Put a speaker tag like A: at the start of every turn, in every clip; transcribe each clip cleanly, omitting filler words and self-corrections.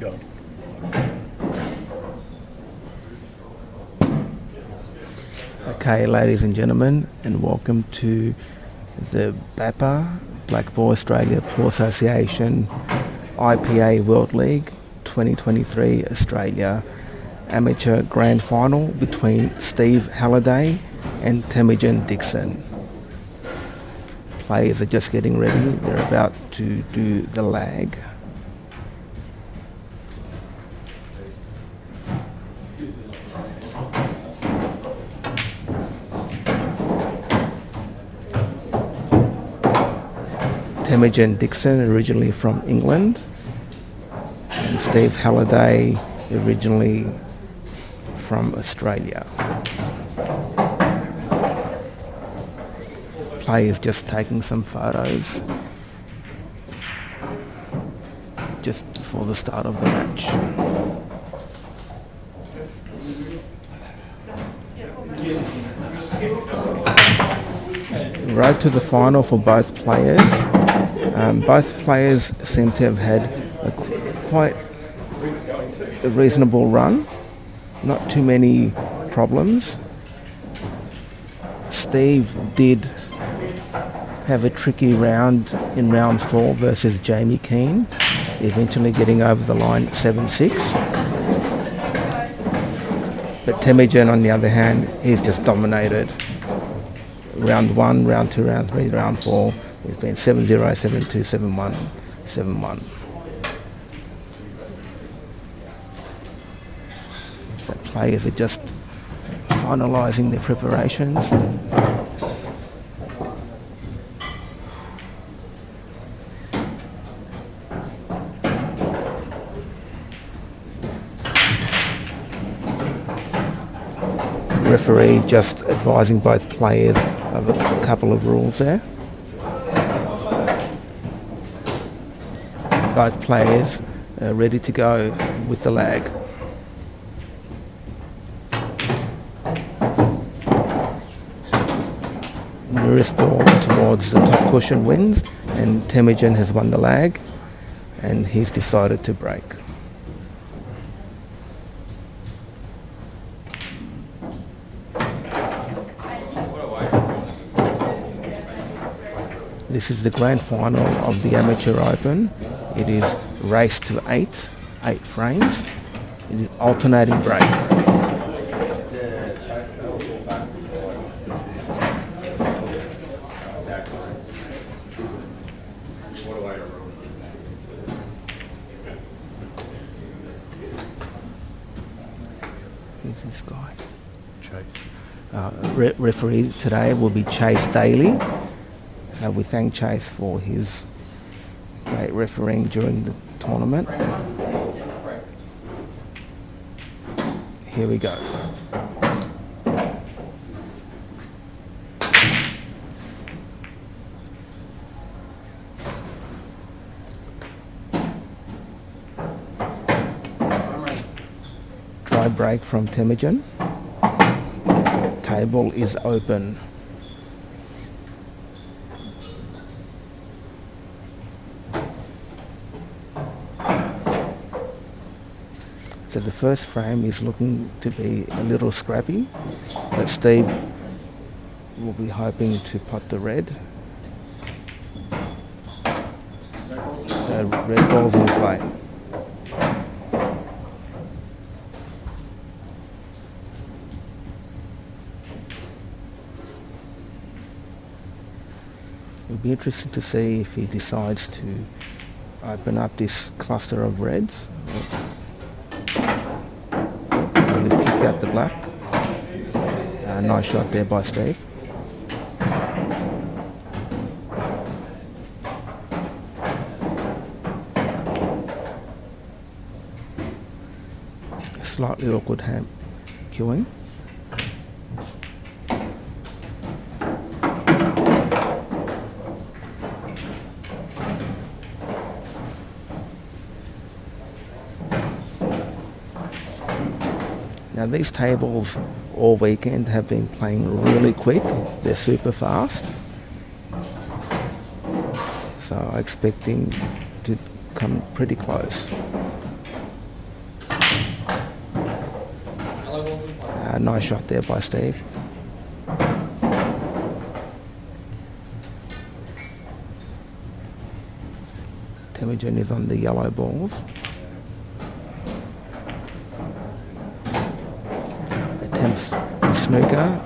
A: Go.
B: Okay, ladies and gentlemen, and welcome to the BAPA, Black Ball Australia Pro Association IPA World League 2023 Australia Amateur Grand Final between Steve Halliday and Dixon. Players are just getting ready. They're about to do the lag. Dixon, originally from England, and Steve Halliday, originally from Australia. Players just taking some photos just before the start of the match. Road to the final for both players. Both players seem to have had quite a reasonable run, not too many problems. Steve did have a tricky round in round 4 versus Jamie Keane, eventually getting over the line 7-6. But Temujin, on the other hand, he's just dominated. Round 1, round 2, round 3, round 4. It's been 7-0, 7-2, 7-1, 7-1. So players are just finalising their preparations. Referee just advising both players of a couple of rules there. Both players are ready to go with the lag. Nearest ball towards the top cushion wins, and Temujin has won the lag, and he's decided to break. This is the grand final of the Amateur Open. It is race to 8 frames. It is alternating break. Who's this guy? Chase. Referee today will be Chase Daly. So we thank Chase for his great refereeing during the tournament. Here we go. Dry break from Temujin. Table is open. So the first frame is looking to be a little scrappy, but Steve will be hoping to pot the red. So red ball's in play. It'll be interesting to see if he decides to open up this cluster of reds. He's kicked out the black. Nice shot there by Steve. A slightly awkward hand queuing. Now these tables all weekend have been playing really quick. They're super fast. So I'm expecting to come pretty close. Nice shot there by Steve. Temujin is on the yellow balls. Attempts the snooker.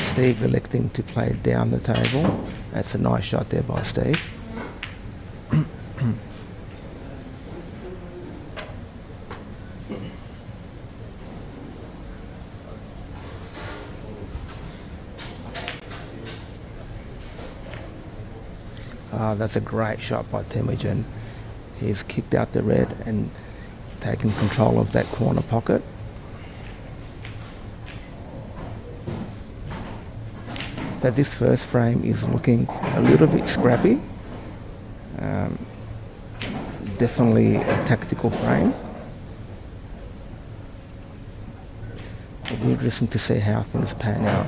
B: Steve electing to play down the table. That's a nice shot there by Steve. That's a great shot by Temujin. He's kicked out the red and taken control of that corner pocket. So this first frame is looking a little bit scrappy. Definitely a tactical frame. It'll be interesting to see how things pan out.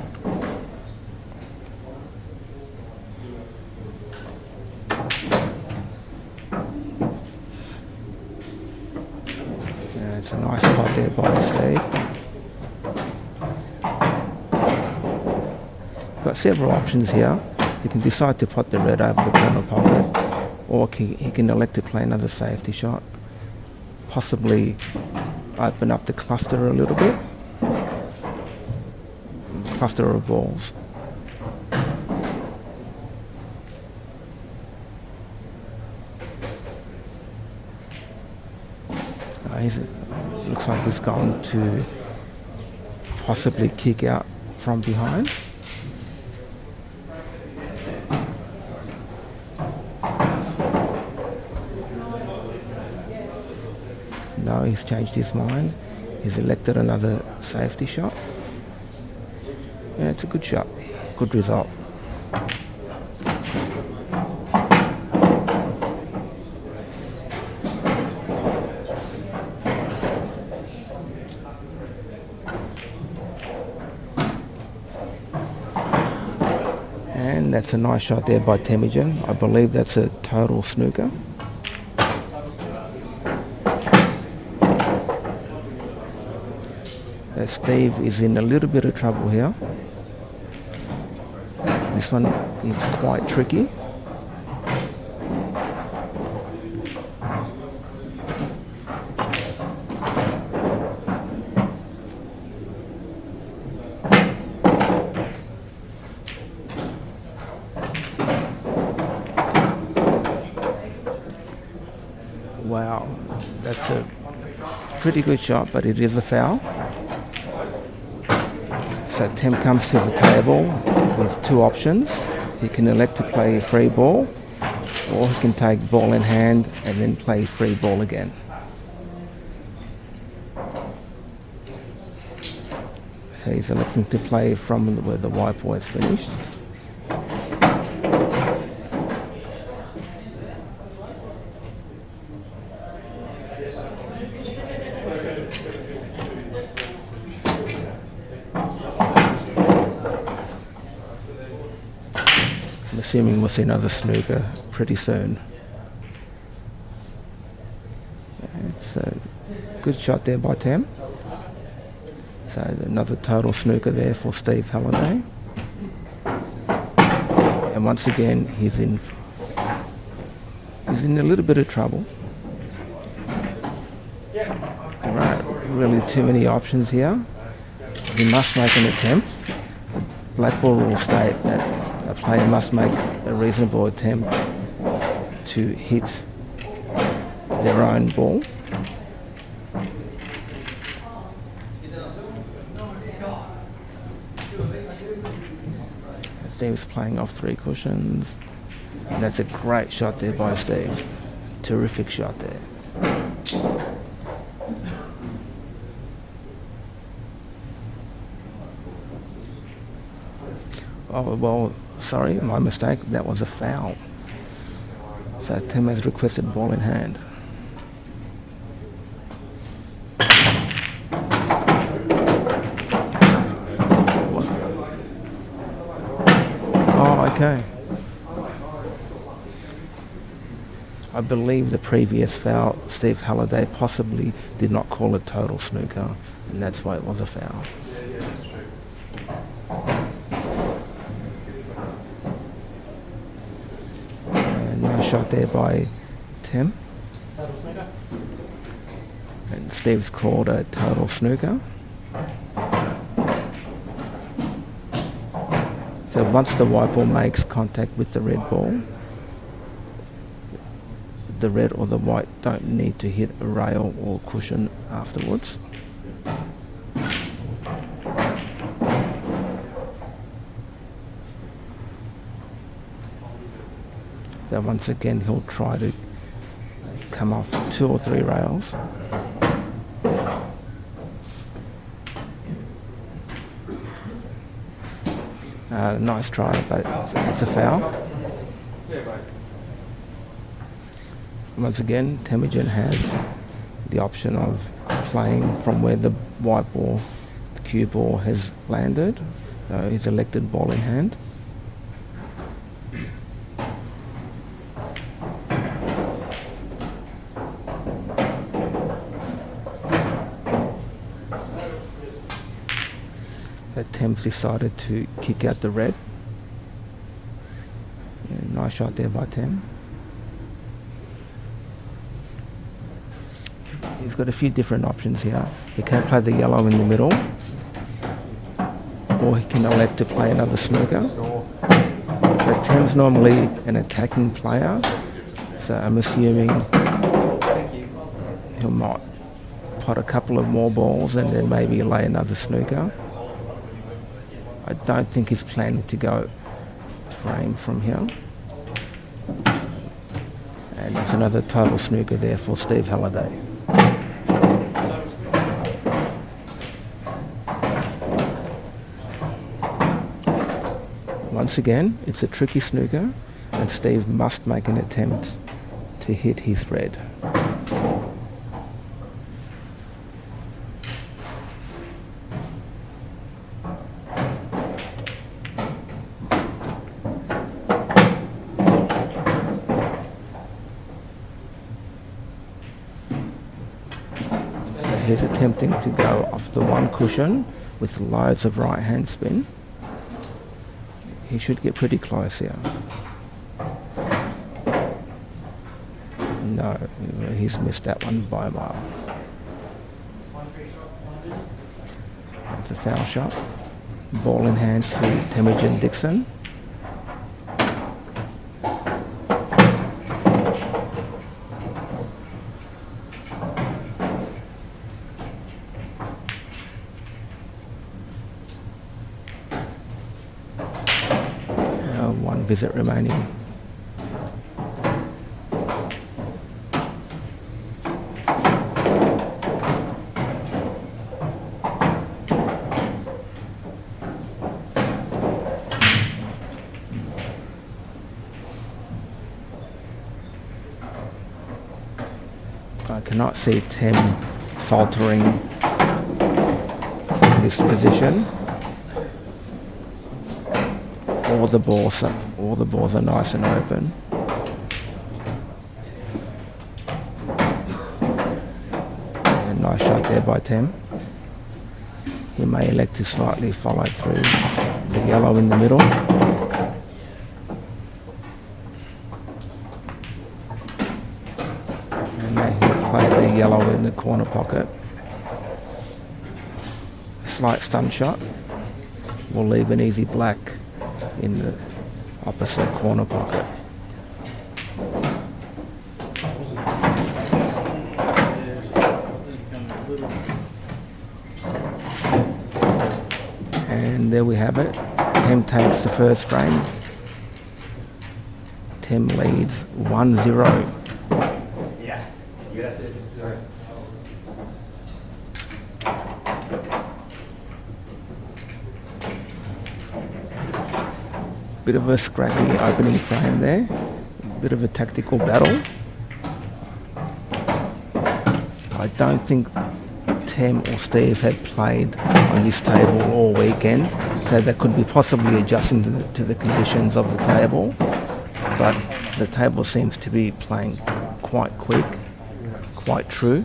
B: It's a nice pot there by Steve. Got several options here. He can decide to pot the red over the corner pocket, or he can elect to play another safety shot, possibly open up the cluster a little bit, cluster of balls. Looks like he's going to possibly kick out from behind. No, he's changed his mind. He's elected another safety shot. Yeah, it's a good shot. Good result. And that's a nice shot there by Temujin. I believe that's a total snooker. Steve is in a little bit of trouble here. This one is quite tricky. Wow, that's a pretty good shot, but it is a foul. So Tem comes to the table with two options. He can elect to play free ball, or he can take ball in hand and then play free ball again. So he's electing to play from where the white ball is finished. I'm assuming we'll see another snooker pretty soon. It's a good shot there by Tem. So another total snooker there for Steve Halliday. And once again, he's in a little bit of trouble. There aren't really too many options here. He must make an attempt. Black ball rules state that a player must make a reasonable attempt to hit their own ball. Steve's playing off three cushions, and that's a great shot there by Steve. Terrific shot there. Oh, well, sorry, my mistake. That was a foul. So Tim has requested ball in hand. What? Oh, okay. I believe the previous foul, Steve Halliday possibly did not call a total snooker, and that's why it was a foul. And nice shot there by Tim. And Steve's called a total snooker. So once the white ball makes contact with the red ball, the red or the white don't need to hit a rail or cushion afterwards. So once again he'll try to come off 2 or 3 rails. Nice try, but it's a foul. Once again, Temujin has the option of playing from where the white ball, the cue ball, has landed. He's elected ball in hand. But Tem's decided to kick out the red. Yeah, nice shot there by Tem. He's got a few different options here. He can play the yellow in the middle, or he can elect to play another snooker. But Tem's normally an attacking player, so I'm assuming he might pot a couple of more balls and then maybe lay another snooker. I don't think he's planning to go frame from here. And there's another total snooker there for Steve Halliday. Once again, it's a tricky snooker, and Steve must make an attempt to hit his red. So he's attempting to go off the one cushion with loads of right hand spin. He should get pretty close here. No, he's missed that one by a mile. That's a foul shot. Ball in hand to Temujin Dixon. One visit remaining. I cannot see Tem faltering from this position. All the balls are nice and open. And a nice shot there by Tem. He may elect to slightly follow through the yellow in the middle. And now he'll play the yellow in the corner pocket. A slight stun shot will leave an easy black in the opposite corner pocket. And there we have it. Tem takes the first frame. Tem leads 1-0.
A: Yeah, you got it. Sorry.
B: Bit of a scrappy opening frame there. Bit of a tactical battle. I don't think Tem or Steve had played on this table all weekend, so they could be possibly adjusting to the conditions of the table. But the table seems to be playing quite quick, quite true.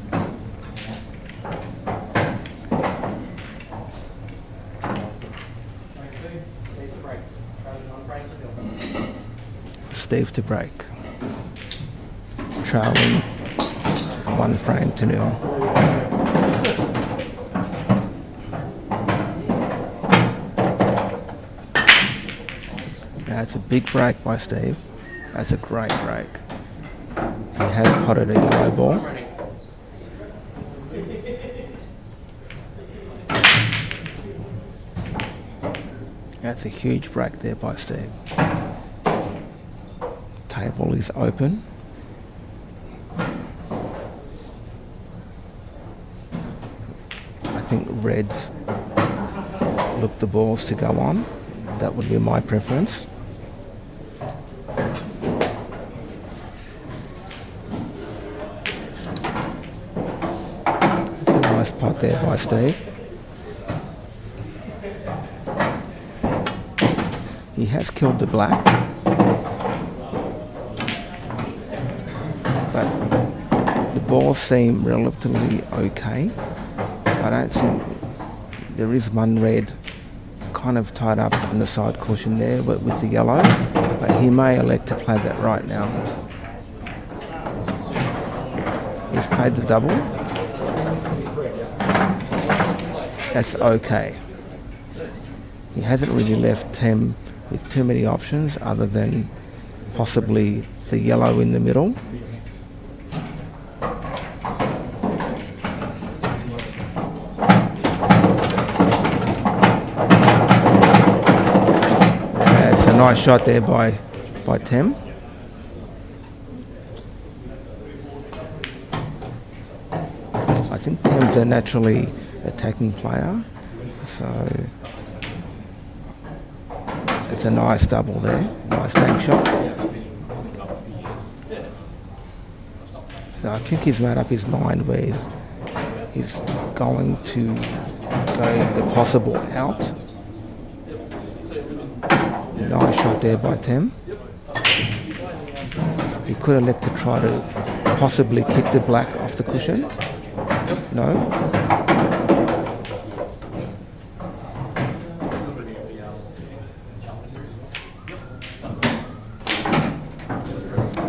B: Steve to break, trailing 1 frame to 0. That's a big break by Steve. That's a great break. He has potted a yellow ball. That's a huge break there by Steve. Table is open. I think reds look the balls to go on. That would be my preference. It's a nice pot there by Steve. He has killed the black. But the balls seem relatively okay. I don't think there is one red kind of tied up on the side cushion there with the yellow, but he may elect to play that right now. He's played the double. That's okay. He hasn't really left Tem with too many options other than possibly the yellow in the middle. Nice shot there by Tem. I think Tem's a naturally attacking player, so it's a nice double there. Nice bank shot. So I think he's made up his mind where he's going to go the possible out. Nice shot there by Tem. He could elect to try to possibly kick the black off the cushion. No.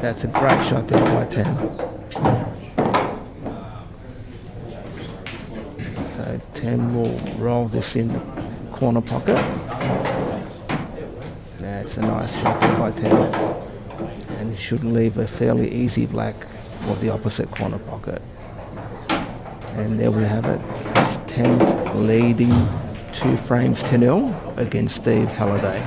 B: That's a great shot there by Tem. So Tem will roll this in the corner pocket. That's a nice shot there by Tem, and should leave a fairly easy black for the opposite corner pocket. And there we have it. It's Tem leading 2 frames to 0 against Steve Halliday.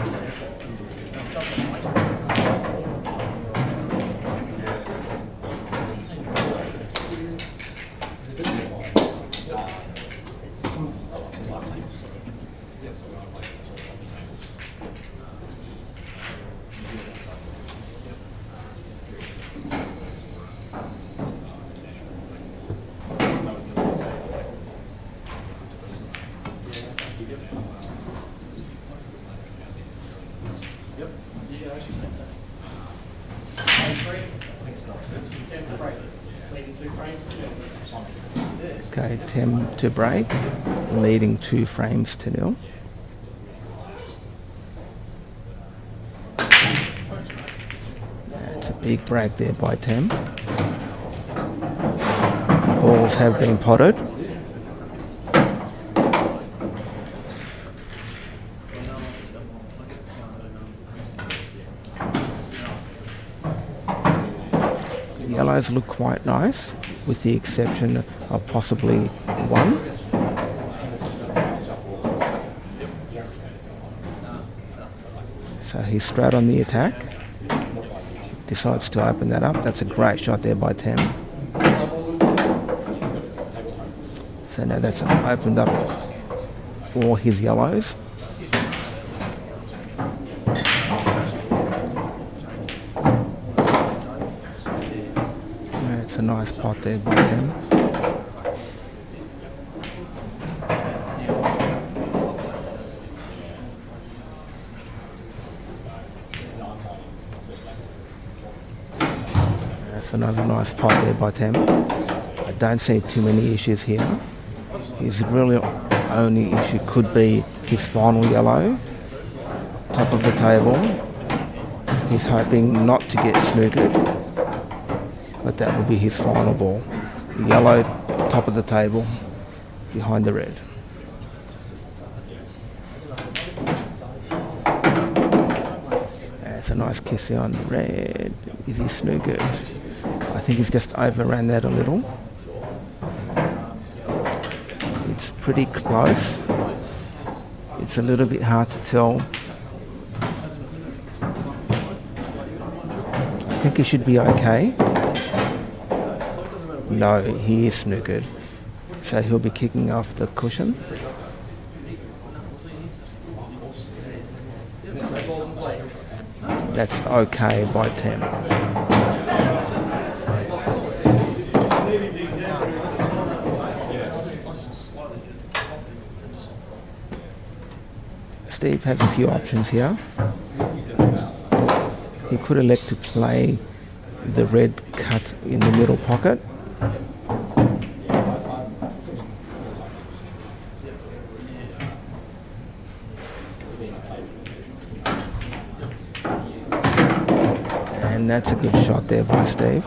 B: Okay, Tem to break, leading 2 frames to 0. That's a big break there by Tem. Balls have been potted. Yellows look quite nice, with the exception of possibly 1. So he's straight on the attack. Decides to open that up. That's a great shot there by Tem. So now that's opened up all his yellows. nice pot there by Tim. That's another nice pot there by Tim. I don't see too many issues here. His really only issue could be his final yellow, top of the table. He's hoping not to get snookered, but that will be his final ball. Yellow, top of the table, behind the red. That's a nice kissy on the red. Is he snookered? I think he's just overran that a little. It's pretty close. It's a little bit hard to tell. I think he should be okay. No, he is snookered. So he'll be kicking off the cushion. That's okay by 10. Steve has a few options here. He could elect to play the red cut in the middle pocket. And that's a good shot there by Steve.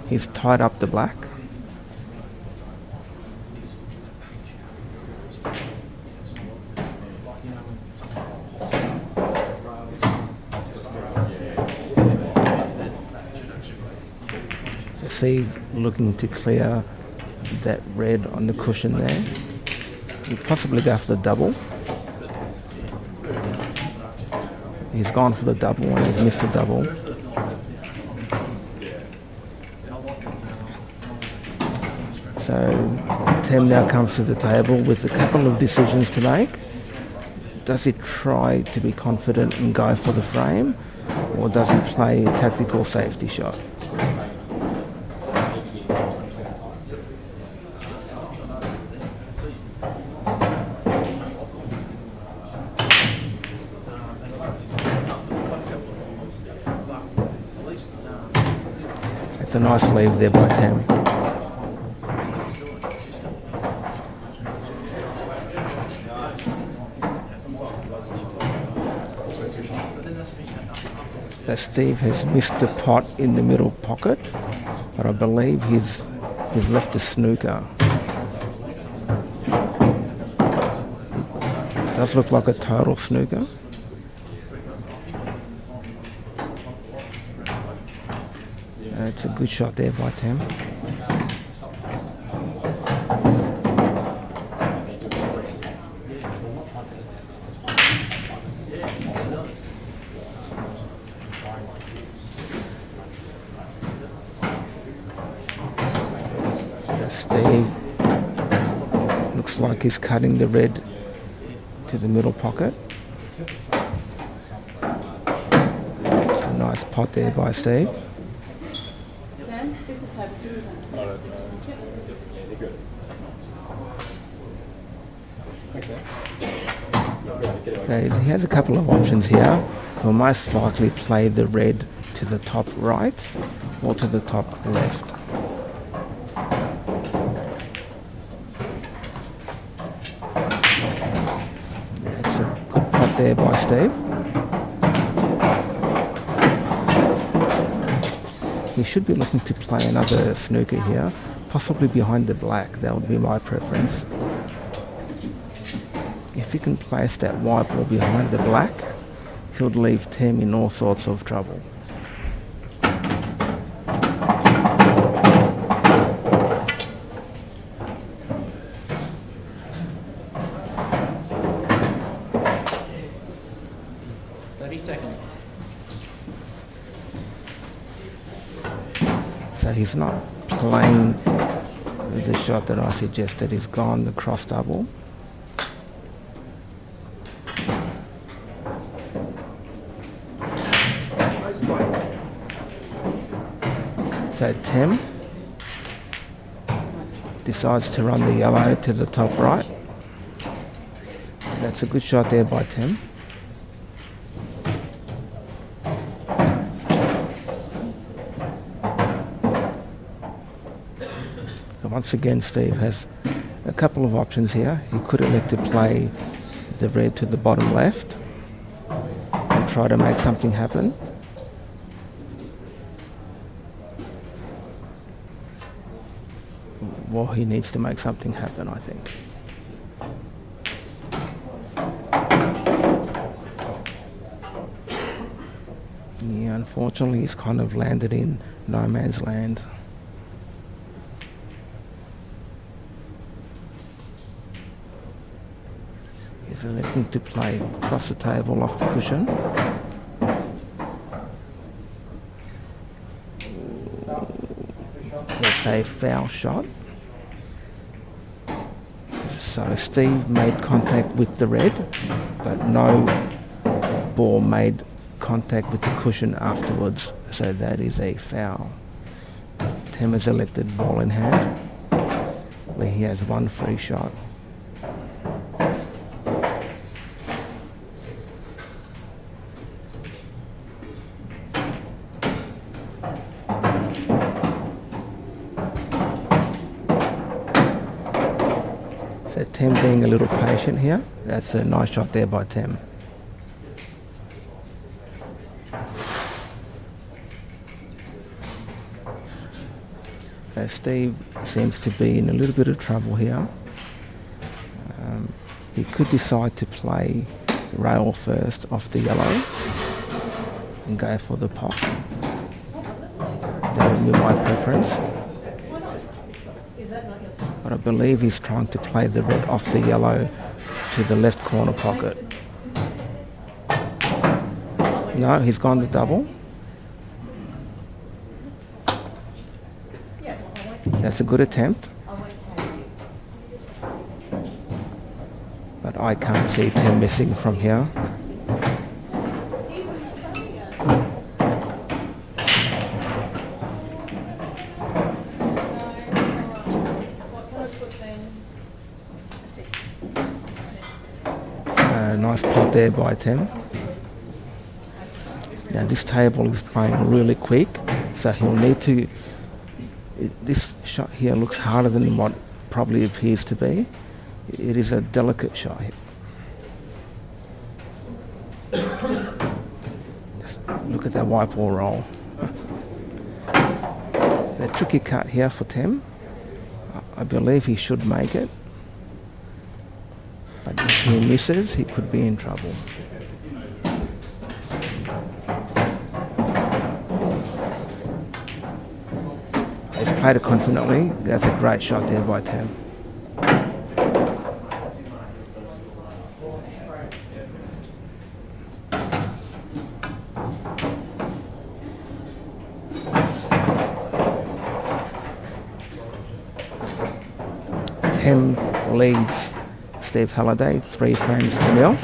B: He's tied up the black. Steve looking to clear that red on the cushion there. He'll possibly go for the double. He's gone for the double and he's missed a double. So Tim now comes to the table with a couple of decisions to make. Does he try to be confident and go for the frame, or does he play a tactical safety shot? It's a nice leave there by Tam. So Steve has missed the pot in the middle pocket, but I believe he's left a snooker. It does look like a total snooker. It's a good shot there by Tam. Steve looks like he's cutting the red to the middle pocket. It's a nice pot there by Steve.
C: This is type 2, isn't it?
B: He has a couple of options here. He'll most likely play the red to the top right or to the top left. That's a good pot there by Steve. He should be looking to play another snooker here, possibly behind the black. That would be my preference. If he can place that white ball behind the black, he'll leave Tim in all sorts of trouble. So he's not playing the shot that I suggested. He's gone the cross double. So Tim decides to run the yellow to the top right. That's a good shot there by Tim. So once again, Steve has a couple of options here. He could elect to play the red to the bottom left and try to make something happen. Well, he needs to make something happen, I think. Yeah, unfortunately, he's kind of landed in no man's land. He's electing to play across the table off the cushion. That's a foul shot. So Steve made contact with the red, but no ball made contact with the cushion afterwards, so that is a foul. Tim has elected ball in hand, where he has one free shot. So Tim being a little patient here. That's a nice shot there by Tim. Steve seems to be in a little bit of trouble here. He could decide to play rail first off the yellow and go for the pop. That would be my preference. But I believe he's trying to play the red off the yellow to the left corner pocket. No, he's gone to double. That's a good attempt. But I can't see Tim missing from here. Nice pot there by Tim. Now this table is playing really quick, so he'll need to... This shot here looks harder than what probably appears to be. It is a delicate shot here. Just look at that white ball roll. So a tricky cut here for Tim. I believe he should make it. But if he misses, he could be in trouble. He's played it confidently. That's a great shot there by Tim. Tim leads Steve Halliday 3 frames to 0.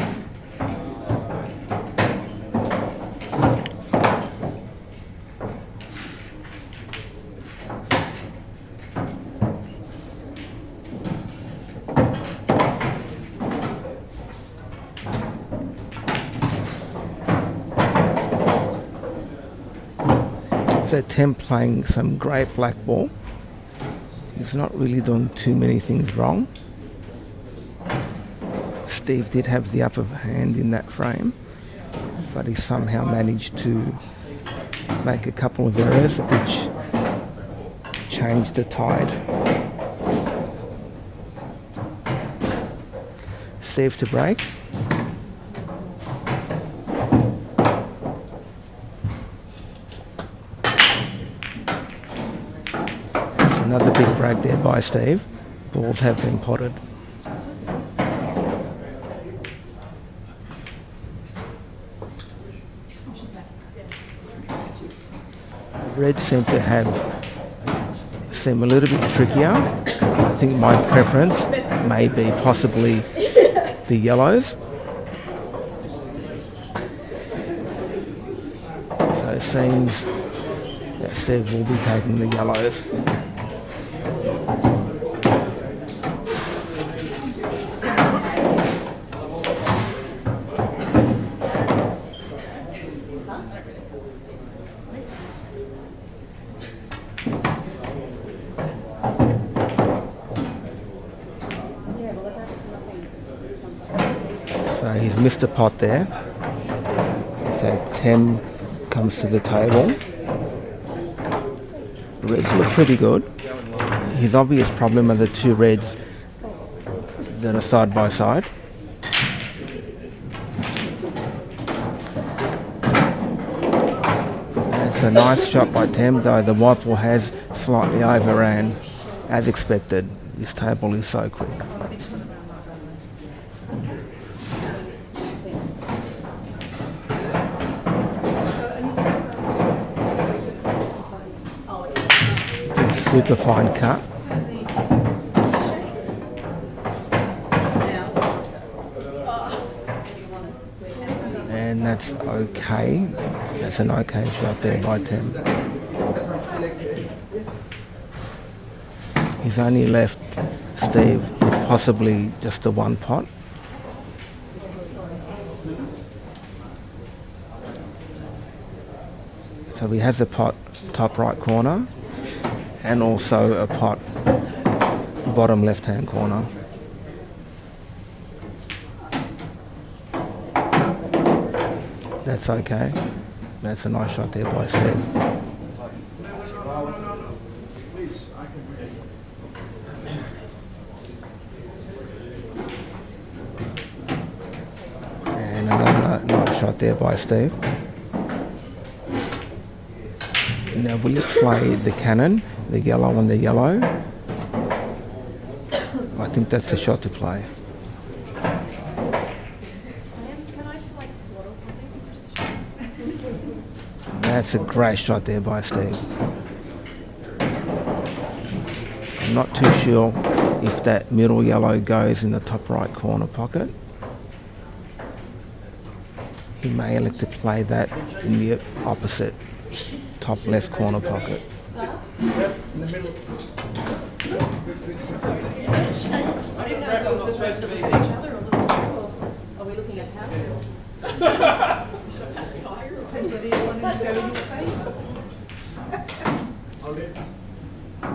B: So Tim playing some great black ball. He's not really doing too many things wrong. Steve did have the upper hand in that frame, but he somehow managed to make a couple of errors which changed the tide. Steve to break. That's another big break there by Steve. Balls have been potted. Reds seem a little bit trickier. I think my preference may be possibly the yellows. So it seems that Steve will be taking the yellows. So he's missed a pot there. So Tem comes to the table. Reds look pretty good. His obvious problem are the two reds that are side by side. And it's a nice shot by Tem, though the white ball has slightly overran, as expected. This table is so quick. Super fine cut. And that's okay. That's an okay shot there by Tim. He's only left Steve with possibly just the one pot. So he has a pot top right corner, and also a pot bottom left hand corner. That's okay. That's a nice shot there by Steve. And another nice shot there by Steve. Now will you play the cannon, the yellow on the yellow? I think that's the shot to play.
C: Can I like squat or something?
B: That's a great shot there by Steve. I'm not too sure if that middle yellow goes in the top right corner pocket. He may elect to play that in the opposite top left corner pocket.
A: In the middle.
C: I didn't know if it was the rest of each other or are we looking at how?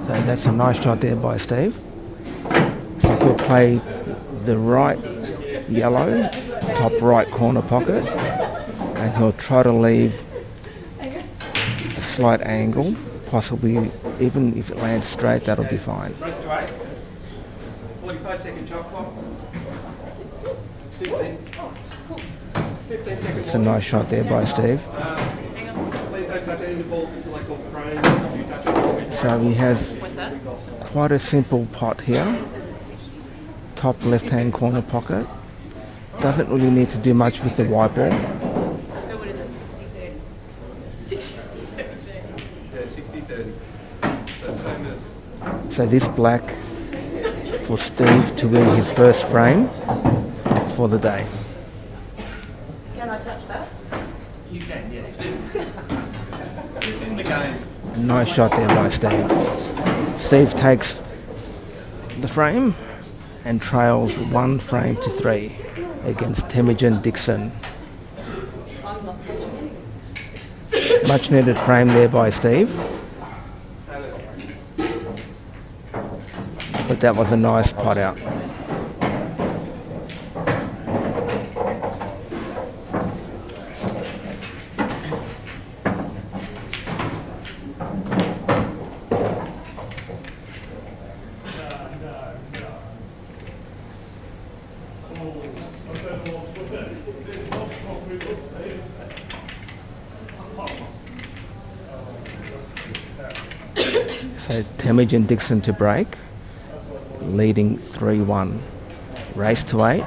B: So that's a nice shot there by Steve. So he'll play the right yellow, top right corner pocket, and he'll try to leave a slight angle, possibly even if it lands straight, that'll be fine.
D: Race to 8. 45-second shot clock. 15. 15 seconds.
B: It's a nice shot there by Steve.
D: Please don't touch any of the balls until I call frame.
B: So he has quite a simple pot here. Top left-hand corner pocket. Doesn't really need to do much with the white ball.
C: So what is it, 60-30?
D: 60-30. So same as...
B: So this black for Steve to win his first frame for the day.
C: Can I touch that?
D: You can, yes. It's in the game.
B: Nice shot there by Steve. Steve takes the frame and trails 1 frame to 3 against Dixon. Much needed frame there by Steve. But that was a nice pot out. So Dixon to break, leading 3-1. Race to 8.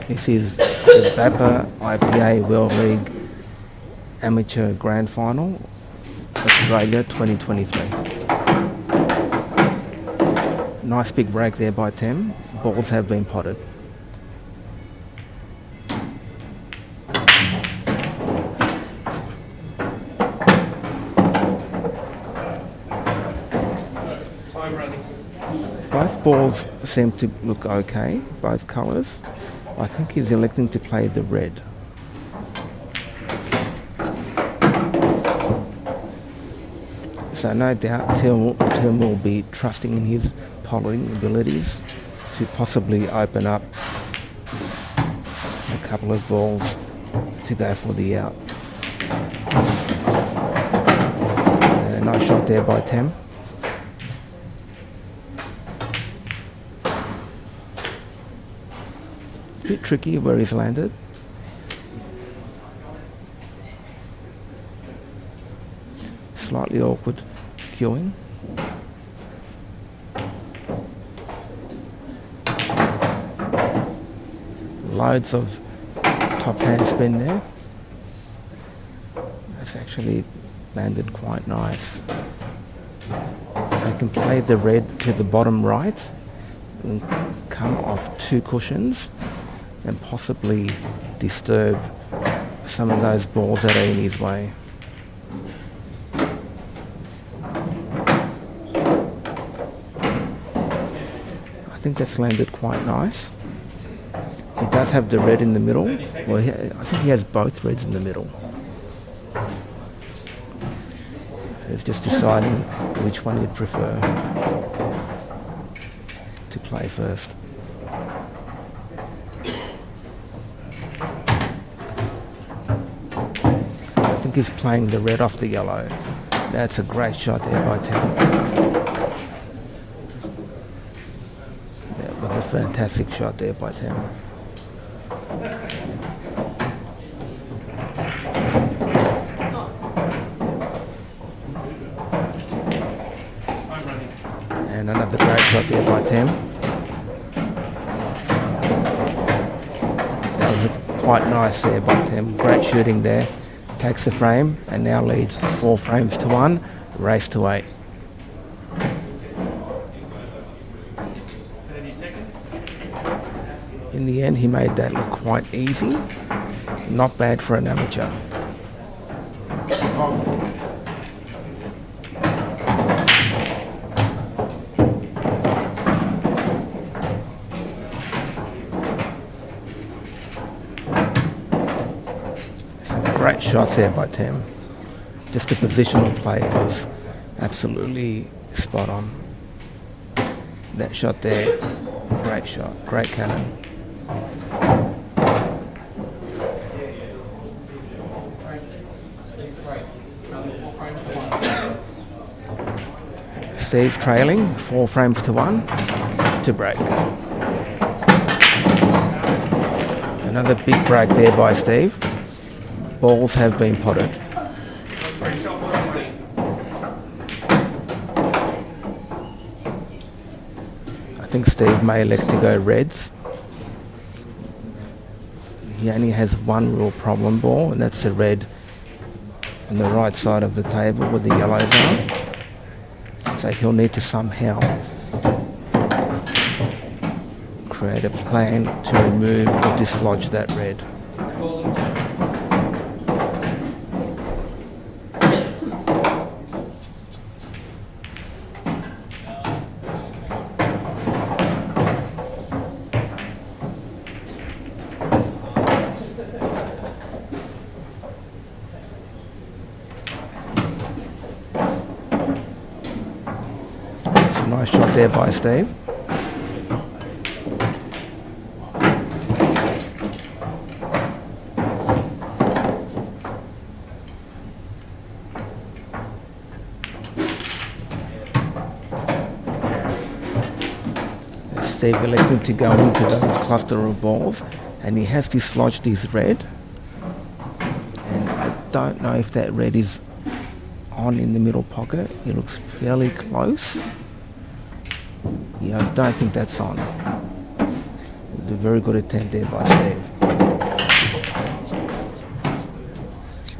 B: This is the Vapor IPA World League Amateur Grand Final, Australia 2023. Nice big break there by Tem. Balls have been potted. Both balls seem to look okay, both colours. I think he's electing to play the red. So no doubt Tim will be trusting in his polling abilities to possibly open up a couple of balls to go for the out. Nice shot there by Tim. A bit tricky where he's landed. Slightly awkward cueing. Loads of top hand spin there. That's actually landed quite nice. So you can play the red to the bottom right and come off 2 cushions and possibly disturb some of those balls that are in his way. I think that's landed quite nice. He does have the red in the middle. Well, I think he has both reds in the middle. It's just deciding which one you'd prefer to play first. I think he's playing the red off the yellow. That's a great shot there by Tim. That was a fantastic shot there by Tim. And another great shot there by Tim. That was quite nice there by Tim. Great shooting there. Takes the frame and now leads 4 frames to 1. Race to 8.
D: 30 seconds.
B: In the end, he made that look quite easy. Not bad for an amateur. Great shots there by Tim. Just the positional play was absolutely spot on. That shot there, great shot, great cannon. Steve trailing 4 frames to 1 to break. Another big break there by Steve. Balls have been potted. I think Steve may elect to go reds. He only has one real problem ball, and that's the red on the right side of the table with the yellows on. So he'll need to somehow create a plan to remove or dislodge that red. Nice shot there by Steve. Steve electing to go into those cluster of balls, and he has dislodged his red. And I don't know if that red is on in the middle pocket. It looks fairly close. Yeah, I don't think that's on. It was a very good attempt there by Steve.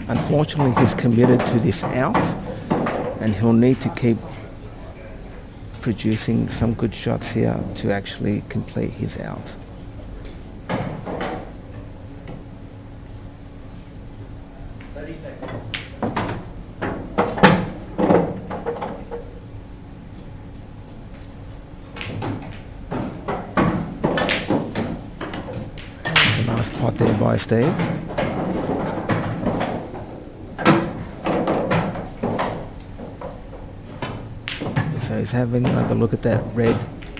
B: Unfortunately, he's committed to this out, and he'll need to keep producing some good shots here to actually complete his out. pot there by Steve. So he's having another look at that red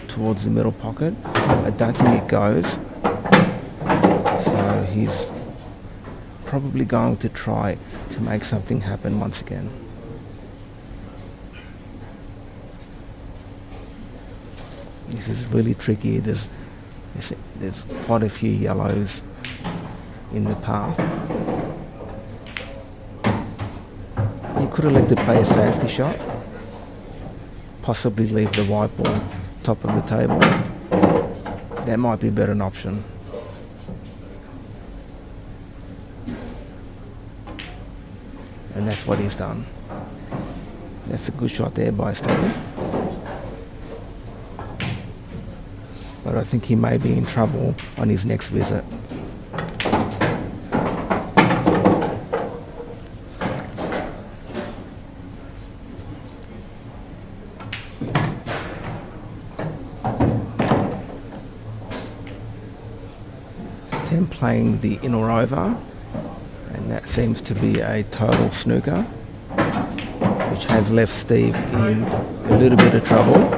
B: towards the middle pocket. I don't think it goes. So he's probably going to try to make something happen once again. This is really tricky. There's quite a few yellows in the path. He could elect to play a safety shot. Possibly leave the white ball top of the table. That might be a better option. And that's what he's done. That's a good shot there by Steve. But I think he may be in trouble on his next visit. Tim playing the inner over, and that seems to be a total snooker, which has left Steve in a little bit of trouble.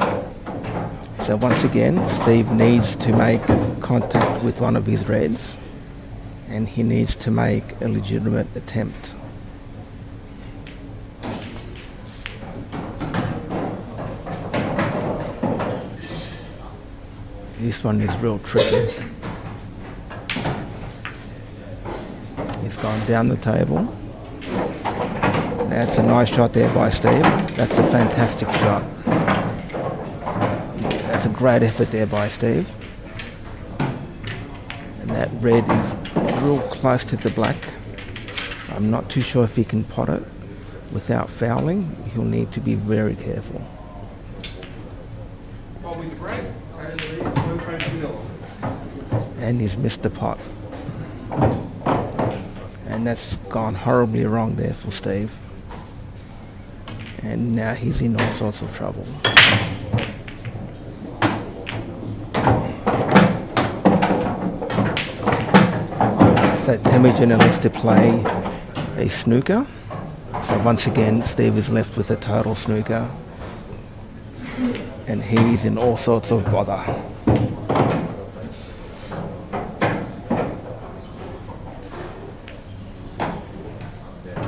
B: So once again, Steve needs to make contact with one of his reds, and he needs to make a legitimate attempt. This one is real tricky. He's gone down the table. That's a nice shot there by Steve. That's a fantastic shot. That's a great effort there by Steve. And that red is real close to the black. I'm not too sure if he can pot it without fouling. He'll need to be very careful. And he's missed the pot. And that's gone horribly wrong there for Steve. And now he's in all sorts of trouble. So Temujin elects to play a snooker. So once again, Steve is left with a total snooker. And he's in all sorts of bother.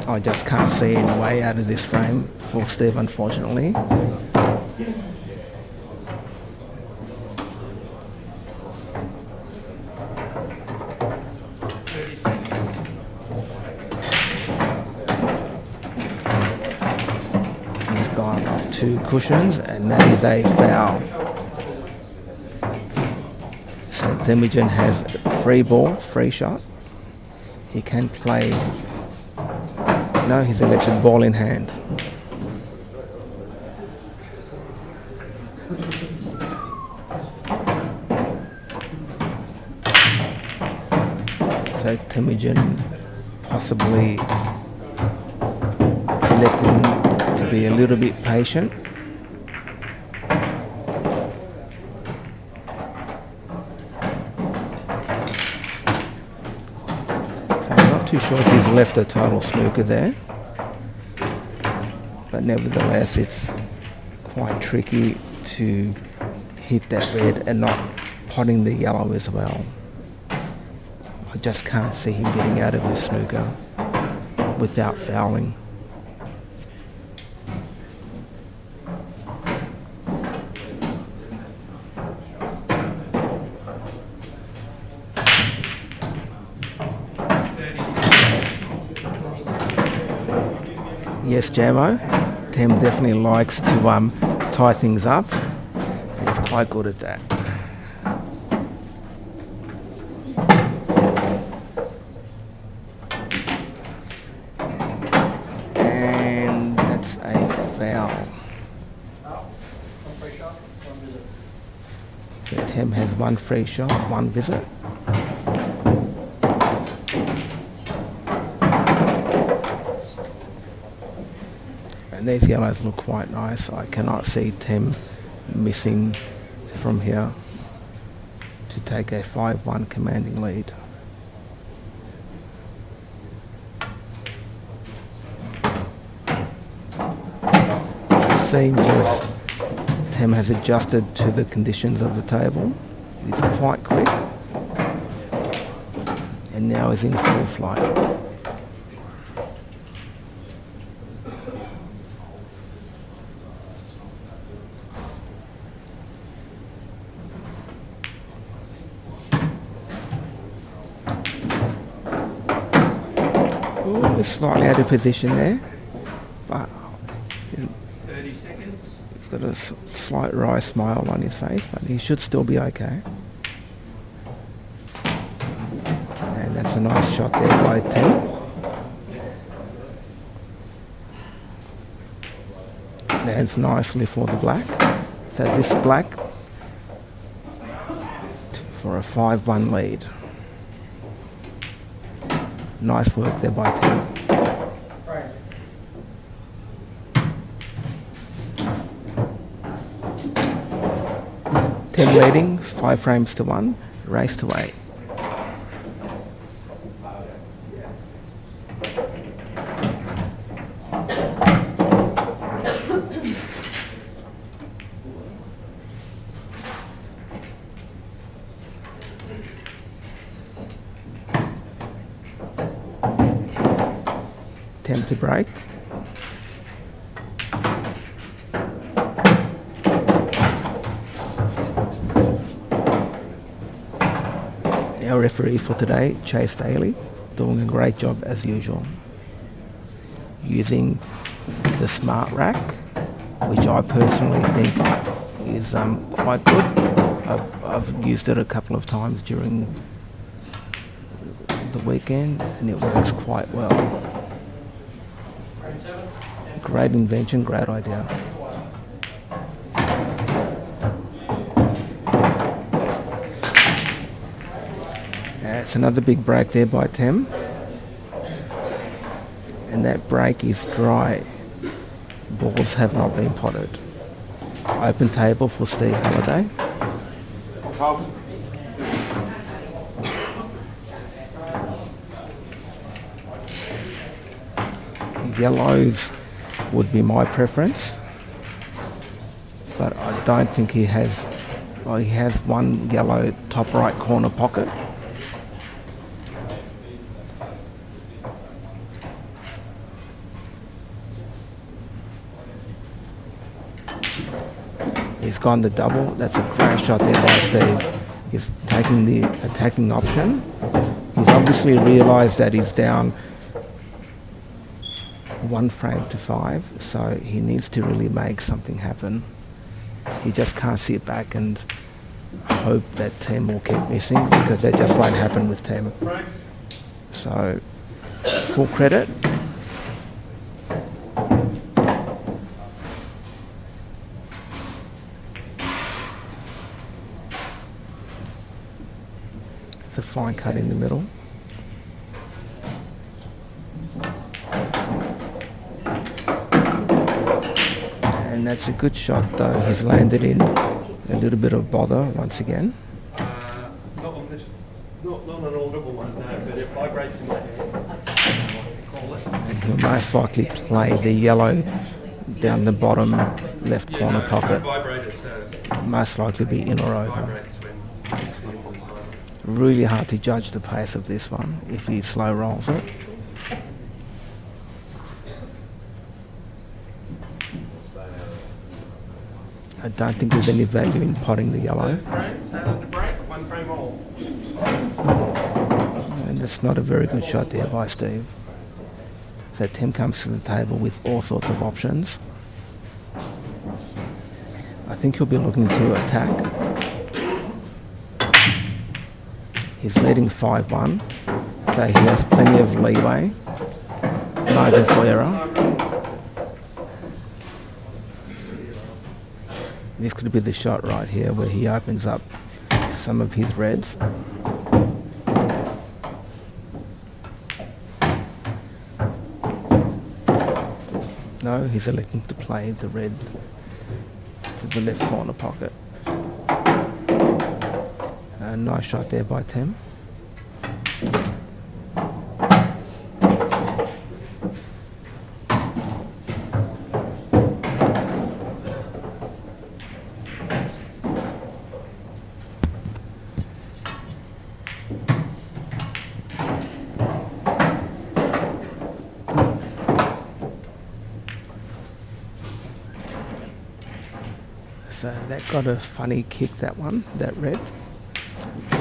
B: I just can't see any way out of this frame for Steve, unfortunately. He's gone off 2 cushions, and that is a foul. So Temujin has free ball, free shot. He can play. No, he's elected ball in hand. So Temujin possibly electing to be a little bit patient. Too sure if he's left a total snooker there, but nevertheless it's quite tricky to hit that red and not potting the yellow as well. I just can't see him getting out of this snooker without fouling. Yes, Jamo. Tem definitely likes to tie things up, and he's quite good at that. And that's a foul. So Tem has 1 free shot, 1 visit. And these yellows look quite nice. I cannot see Tem missing from here to take a 5-1 commanding lead. seems as Tem has adjusted to the conditions of the table. He's quite quick. And now is in full flight. Ooh, slightly out of position there, but
D: 30 seconds.
B: he's got a slight wry smile on his face, but he should still be okay. And that's a nice shot there by Tem. Lands nicely for the black. So this black for a 5-1 lead. Nice work there by Tem. Tem leading, 5 frames to 1, race to 8. Tem to break. Our referee for today, Chase Daly, doing a great job as usual. Using the smart rack, which I personally think is quite good. I've used it a couple of times during the weekend and it works quite well. Great invention, great idea. It's another big break there by Tem. And that break is dry. Balls have not been potted. Open table for Steve Halliday. Yellows would be my preference, but I don't think he has. Well, he has one yellow top right corner pocket. He's gone the double. That's a great shot there by Steve. He's taking the attacking option. He's obviously realised that he's down 1 frame to 5, so he needs to really make something happen. He just can't sit back and hope that Tem will keep missing, because that just won't happen with Tem. So, full credit. It's a fine cut in the middle. And that's a good shot though. He's landed in a little bit of bother once again.
D: Not on this, not on an audible one, no, but it vibrates in my head. Call it.
B: And he'll most likely play the yellow down the bottom left corner pocket.
D: Vibrator, so
B: Most likely be in or over.
D: vibrates when it's in the full time.
B: Really hard to judge the pace of this one if he slow rolls it. I don't think there's any value in potting the yellow.
D: The break, 1 frame all.
B: And it's not a very good shot there by Steve. So Tem comes to the table with all sorts of options. I think he'll be looking to attack. He's leading 5-1, so he has plenty of leeway, margin for error. This could be the shot right here where he opens up some of his reds. No, he's electing to play the red to the left corner pocket. A nice shot there by Tem. So that got a funny kick, that one, that red.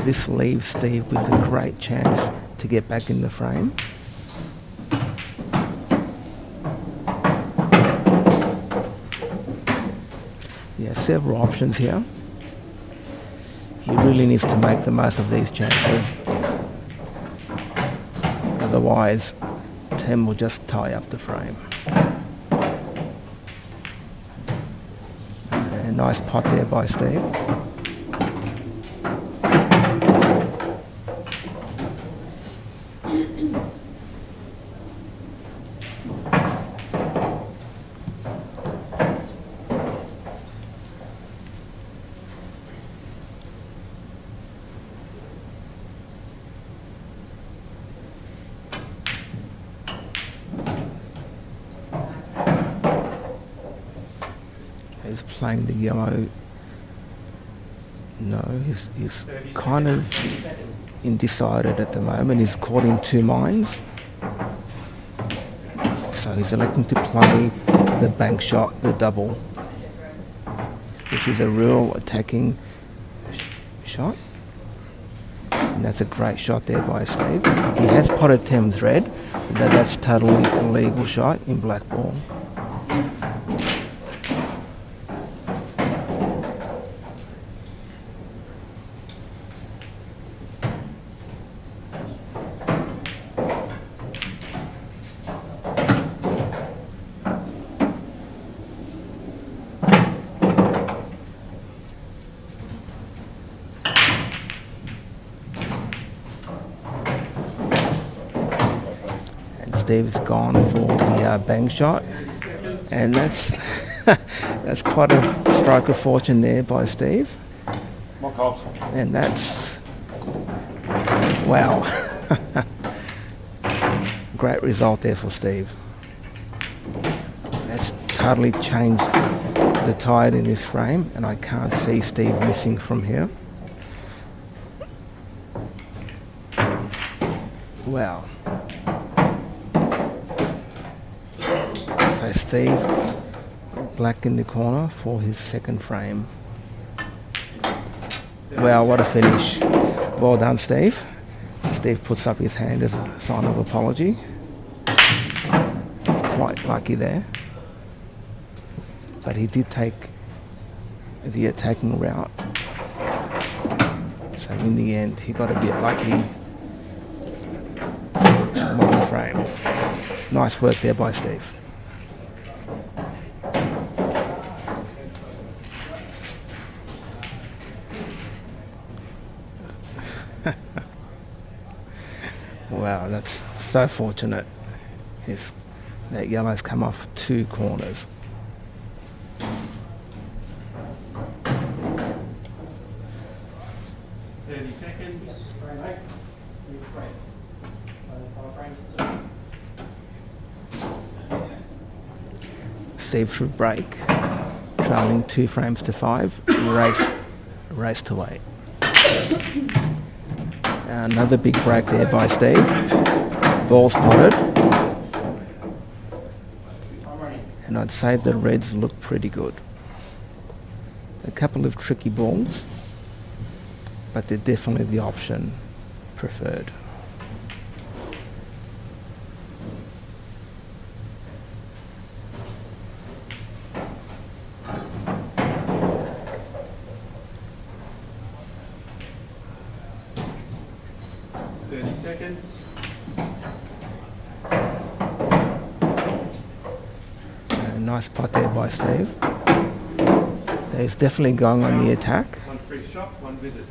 B: This leaves Steve with a great chance to get back in the frame. Yeah, several options here. He really needs to make the most of these chances. Otherwise, Tim will just tie up the frame. A nice pot there by Steve. He's playing the yellow. No, he's kind of undecided at the moment. He's caught in two minds. So he's electing to play the bank shot, the double. This is a real attacking shot. And that's a great shot there by Steve. He has potted Thames red, but that's totally a legal shot in black ball. Steve's gone for the bang shot, and that's that's quite a stroke of fortune there by Steve. And that's wow, great result there for Steve. That's totally changed the tide in this frame, and I can't see Steve missing from here. Wow. So Steve black in the corner for his second frame. Wow, what a finish. Well done, Steve. Steve puts up his hand as a sign of apology. He's quite lucky there. But he did take the attacking route. So in the end, he got a bit lucky. Won the frame. Nice work there by Steve. Wow, that's so fortunate. That yellow's come off two corners. Steve should break, trailing 2 frames to 5, race to 8. Another big break there by Steve. Ball spotted. And I'd say the reds look pretty good. A couple of tricky balls, but they're definitely the option preferred. Nice pot there by Steve. So he's definitely going on the attack.
D: One free shot, one visit.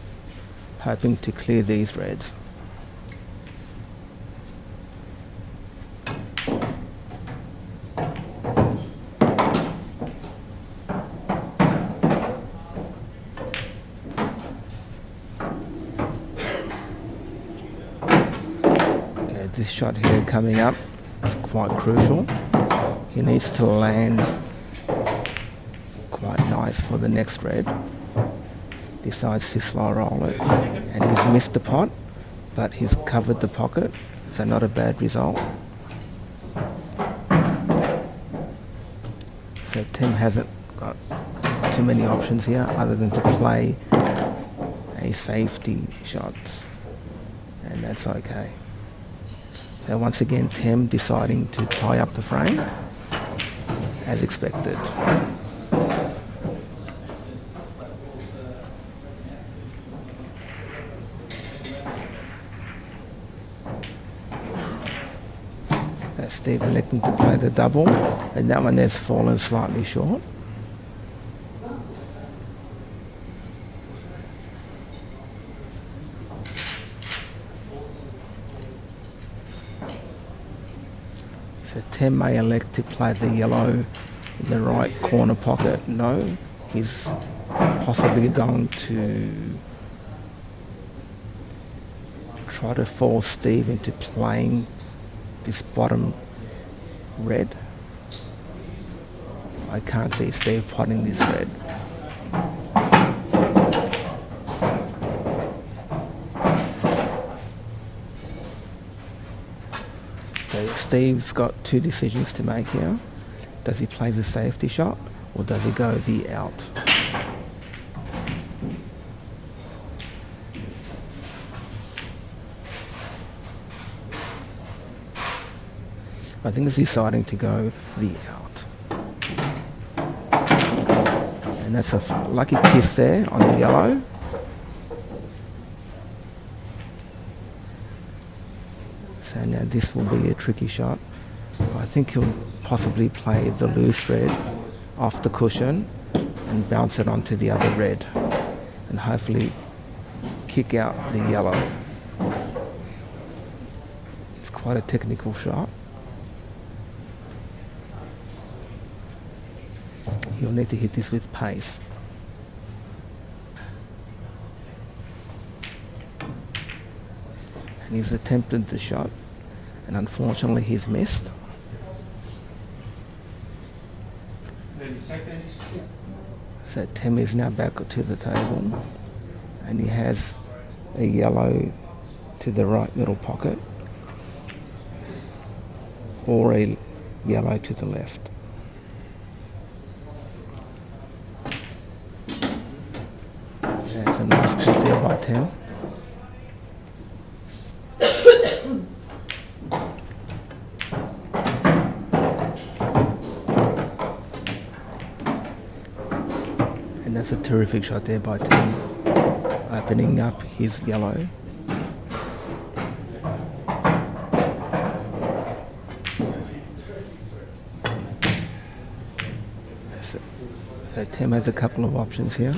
B: Hoping to clear these reds. Okay, this shot here coming up is quite crucial. He needs to land quite nice for the next red. Decides to slow roll it, and he's missed the pot, but he's covered the pocket, so not a bad result. So Tim hasn't got too too many options here other than to play a safety shot, and that's okay. So once again, Tem deciding to tie up the frame as expected. Steve electing to play the double, and that one has fallen slightly short. So Tem may elect to play the yellow in the right corner pocket. No, he's possibly going to try to force Steve into playing this bottom red. I can't see Steve potting this red. So Steve's got two decisions to make here. Does he play the safety shot or does he go the out? I think he's deciding to go the out. And that's a lucky kiss there on the yellow. So now this will be a tricky shot. I think he'll possibly play the loose red off the cushion and bounce it onto the other red and hopefully kick out the yellow. It's quite a technical shot. He'll need to hit this with pace. And he's attempted the shot, and unfortunately he's missed.
D: 30 seconds.
B: So Tem is now back to the table, and he has a yellow to the right middle pocket, or a yellow to the left. That's a nice cut there by Tem. And that's a terrific shot there by Tem, opening up his yellow. So Tem has a couple of options here.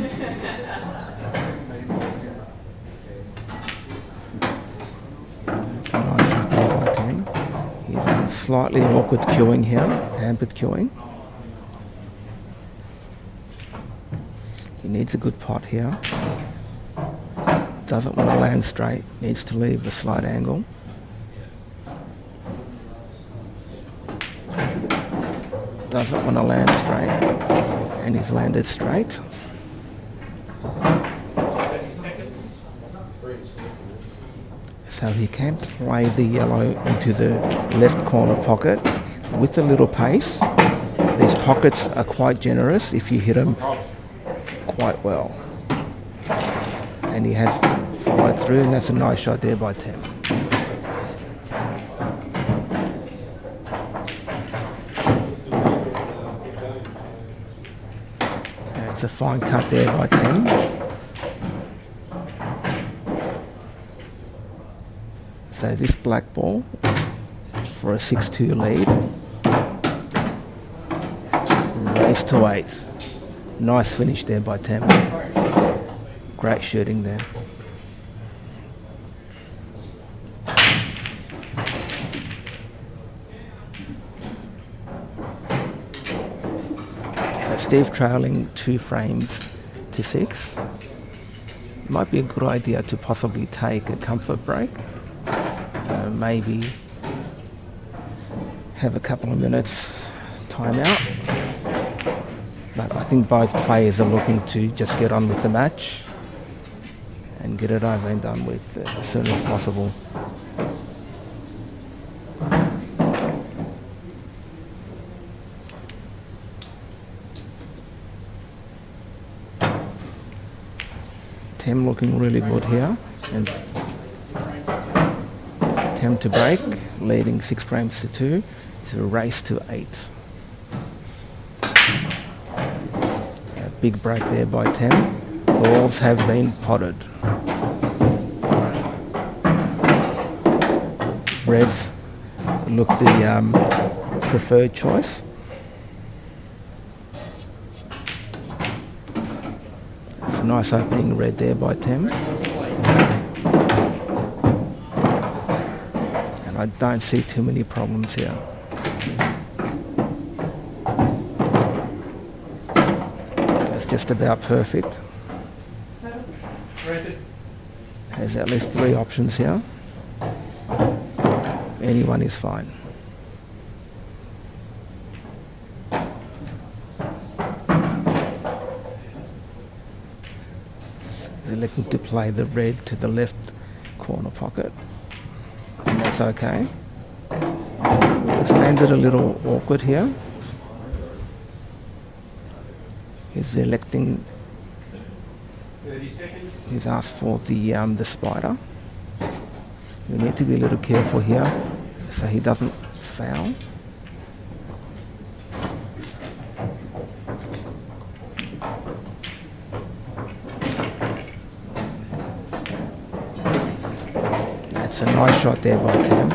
B: Slightly awkward queuing here, hampered queuing. He needs a good pot here. Doesn't want to land straight, needs to leave a slight angle. Doesn't want to land straight, and he's landed straight. So he can play the yellow into the left corner pocket with a little pace. These pockets are quite generous if you hit them quite well. And he has followed through, and that's a nice shot there by Tem. And it's a fine cut there by Tem. So this black ball for a 6-2 lead. Race to 8th. Nice finish there by Tem. Great shooting there. Steve trailing 2 frames to 6. Might be a good idea to possibly take a comfort break. Maybe have a couple of minutes time out. But I think both players are looking to just get on with the match and get it over and done with as soon as possible. looking really good here, and attempt to break, leading 6 frames to 2. It's a race to 8. A big break there by Tem. Balls have been potted. Reds look the preferred choice. It's a nice opening red there by Tem. And I don't see too many problems here. That's just about perfect. Has at least 3 options here. Anyone is fine. He's electing to play the red to the left corner pocket, and that's okay. It's landed a little awkward here. He's electing.
D: 30 seconds.
B: He's asked for the spider. You need to be a little careful here so he doesn't foul. That's a nice shot there by Tem.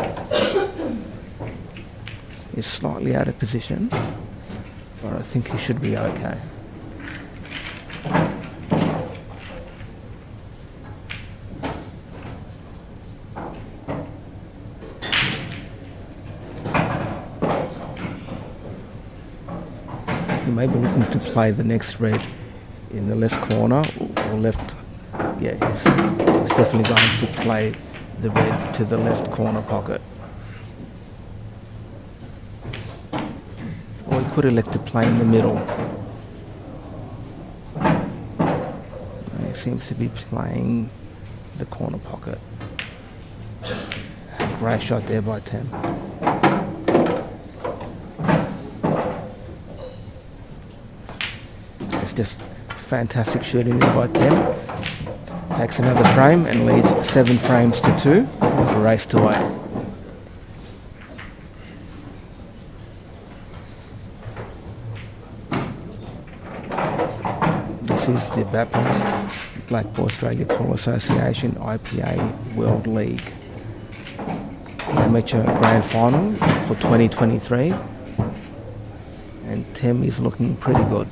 B: He's slightly out of position, but I think he should be okay. He may be looking to play the next red in the left corner or left. Yeah, he's definitely going to play the red to the left corner pocket. Or he could elect to play in the middle. He seems to be playing the corner pocket. Great shot there by Tem. It's just fantastic shooting there by Tem. Takes another frame and leads 7 frames to 2. A race to 8. This is the BAPA, Black Ball Australia Pool Association IPA World League Amateur Grand Final for 2023. And Tem is looking pretty good.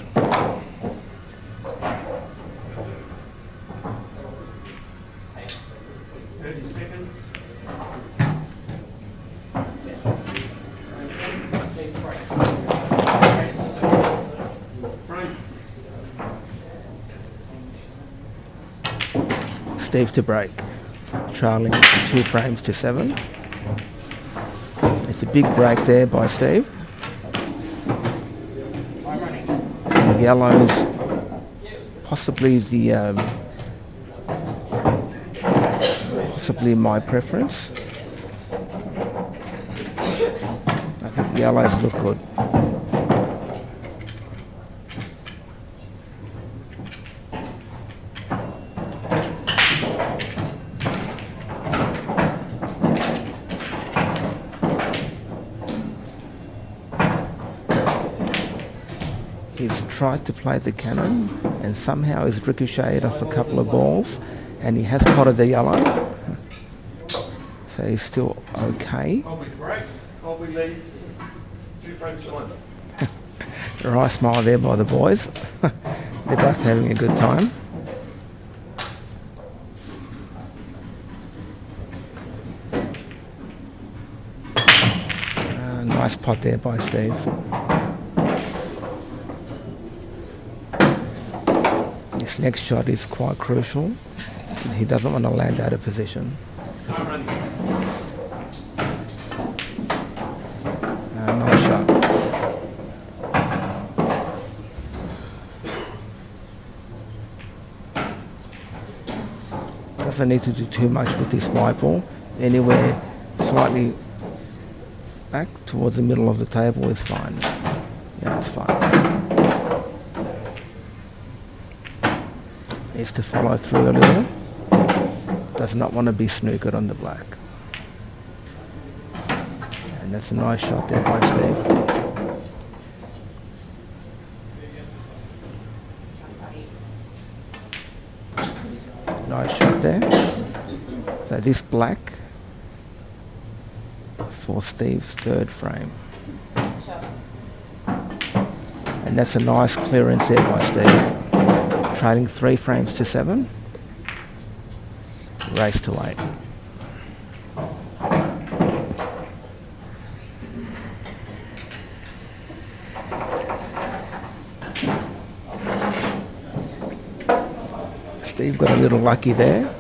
B: Steve to break, trailing 2 frames to 7. It's a big break there by Steve. And the yellows, possibly possibly my preference. I think the yellows look good. He's tried to play the cannon and somehow he's ricocheted off a couple of balls, and he has potted the yellow, so he's still okay.
D: Probably break, probably lead 2 frames to 1.
B: A wry smile there by the boys. They're both having a good time. Nice pot there by Steve. This next shot is quite crucial. He doesn't want to land out of position. Nice shot. Doesn't need to do too much with this white ball. Anywhere slightly back towards the middle of the table is fine. Yeah, it's fine. Needs to follow through a little. Does not want to be snookered on the black. And that's a nice shot there by Steve. Nice shot there. So this black for Steve's third frame. And that's a nice clearance there by Steve. Trailing 3 frames to 7. Race to 8. Steve got a little lucky there,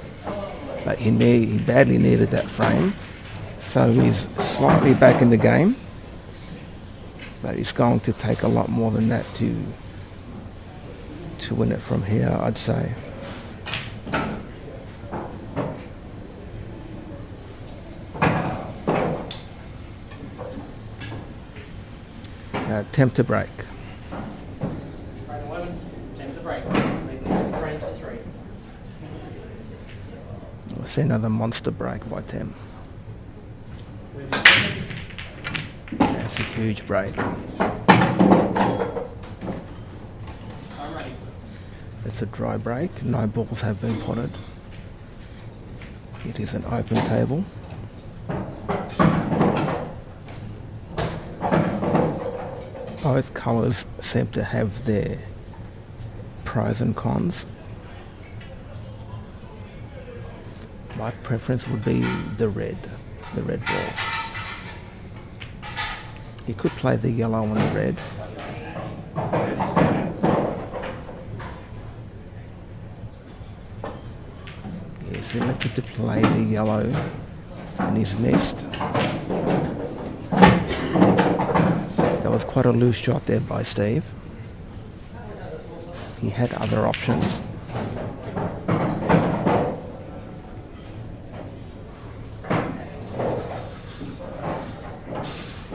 B: but he badly needed that frame, so he's slightly back in the game, but it's going to take a lot more than that to win it from here, I'd say. Attempt to break.
E: Right 11, attempt to break. Leaving 3 frames to 3.
B: We'll see another monster break by Tim. That's a huge break.
E: I'm ready.
B: It's a dry break. No balls have been potted. It is an open table. Both colours seem to have their pros and cons. My preference would be the red balls. You could play the yellow and the red. Yes, he elected to play the yellow in his nest. That was quite a loose shot there by Steve. He had other options.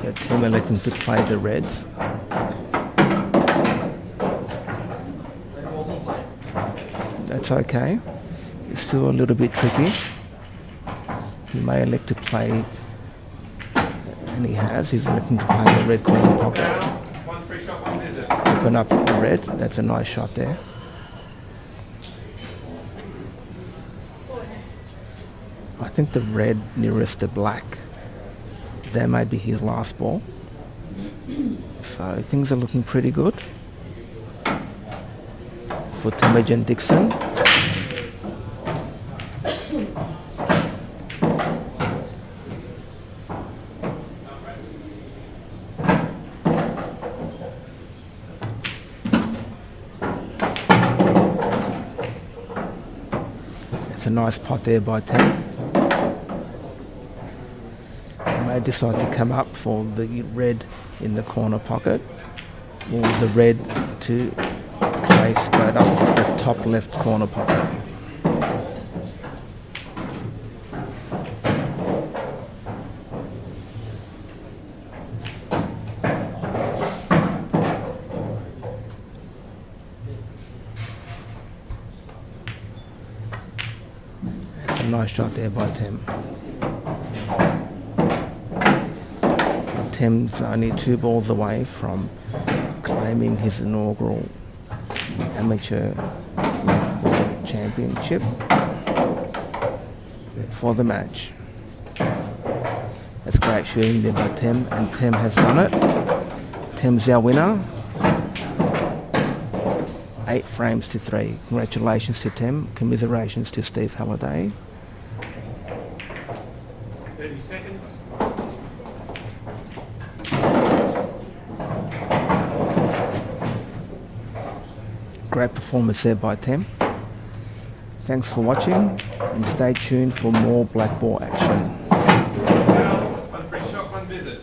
B: So Tim elected to play the reds. That's okay. It's still a little bit tricky. He may elect to play, and he has. He's electing to play the red corner pocket.
D: One free shot, one visit.
B: Open up the red. That's a nice shot there. I think the red nearest the black, that may be his last ball. So things are looking pretty good for Tim Dixon. It's a nice pot there by Tim. He may decide to come up for the red in the corner pocket, or the red to play straight up the top left corner pocket. Nice shot there by Tim. Tim's only 2 balls away from claiming his inaugural amateur blackboard championship for the match. That's great shooting there by Tim, and Tim has done it. Tim's our winner. 8 frames to 3. Congratulations to Tim. Commiserations to Steve Halliday.
D: 30 seconds.
B: Great performance there by Tim. Thanks for watching, and stay tuned for more black ball action.
D: One free shot, one visit.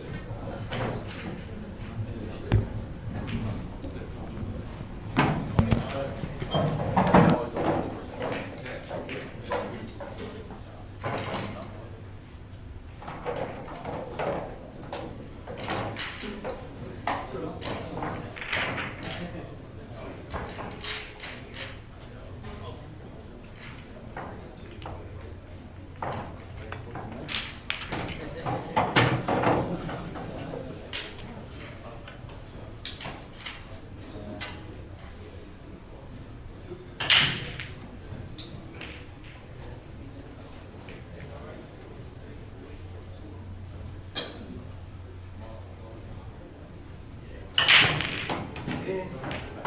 A: there.